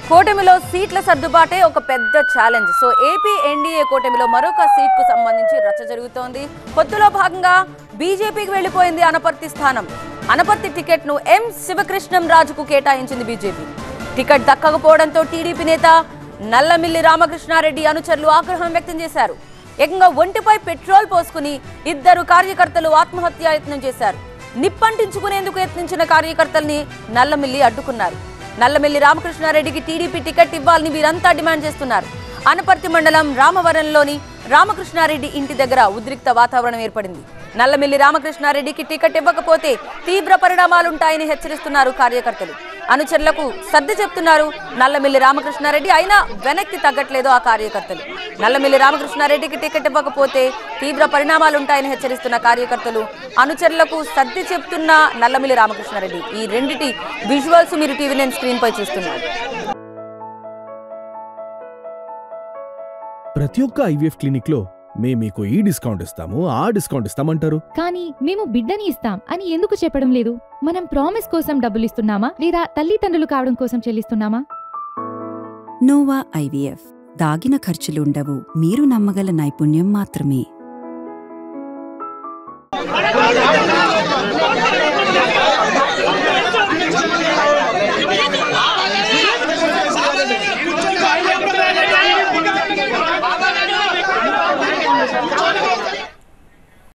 కూటమిలో సీట్ల సర్దుబాటే ఒక పెద్ద ఛాలెంజ్. సో ఏపీ ఎన్డీఏ కూటమిలో మరొక సీట్కు సంబంధించి రచ్చ జరుగుతోంది. పొత్తులో భాగంగా బీజేపీకి వెళ్లిపోయింది అనపర్తి స్థానం. అనపర్తి టికెట్ను ఎం శివకృష్ణం రాజుకు కేటాయించింది బీజేపీ. టికెట్ దక్కకపోవడంతో టీడీపీ నేత నల్లమిల్లి రామకృష్ణారెడ్డి అనుచరులు ఆగ్రహం వ్యక్తం చేశారు. ఏకంగా ఒంటిపై పెట్రోల్ పోసుకుని ఇద్దరు కార్యకర్తలు ఆత్మహత్యాయత్నం చేశారు. నిప్పంటించుకునేందుకు యత్నించిన కార్యకర్తల్ని నల్లమిల్లి అడ్డుకున్నారు. నల్లమిల్లి రామకృష్ణారెడ్డికి టీడీపీ టికెట్ ఇవ్వాలని వీరంతా డిమాండ్ చేస్తున్నారు. అనపర్తి మండలం రామవరంలోని రామకృష్ణారెడ్డి ఇంటి దగ్గర ఉద్రిక్త వాతావరణం ఏర్పడింది. నల్లమిల్లి రామకృష్ణారెడ్డికి టికెట్ ఇవ్వకపోతే తీవ్ర పరిణామాలుంటాయని హెచ్చరిస్తున్నారు కార్యకర్తలు. అనుచరులకు సర్ది చెప్తున్నారు నల్లమిల్లి రామకృష్ణారెడ్డి. అయినా వెనక్కి తగ్గట్లేదు ఆ కార్యకర్తలు. నల్లమిల్లి రామకృష్ణారెడ్డికి టికెట్ ఇవ్వకపోతే తీవ్ర పరిణామాలుంటాయని హెచ్చరిస్తున్న కార్యకర్తలు, అనుచరులకు సర్ది చెప్తున్న నల్లమిల్లి రామకృష్ణారెడ్డి. ఈ రెండిటి విజువల్స్ మీరు టీవీ9 స్క్రీన్ పై చూస్తున్నారు. ప్రతి ఒక్క ఐవీఎఫ్ క్లినిక్ లో మేము మీకు ఈ డిస్కౌంట్ ఇస్తాము, ఆ డిస్కౌంట్ ఇస్తామంటారు. కానీ మేము బిడ్డని ఇస్తాం అని ఎందుకు చెప్పడం లేదు? మనం ప్రామిస్ కోసం డబ్బులిస్తున్నామా లేదా తల్లిదండ్రులు కావడం కోసం చెల్లిస్తున్నామా? Nova IVF. దాగిన ఖర్చులుండవు, మీరు నమ్మగల నైపుణ్యం మాత్రమే.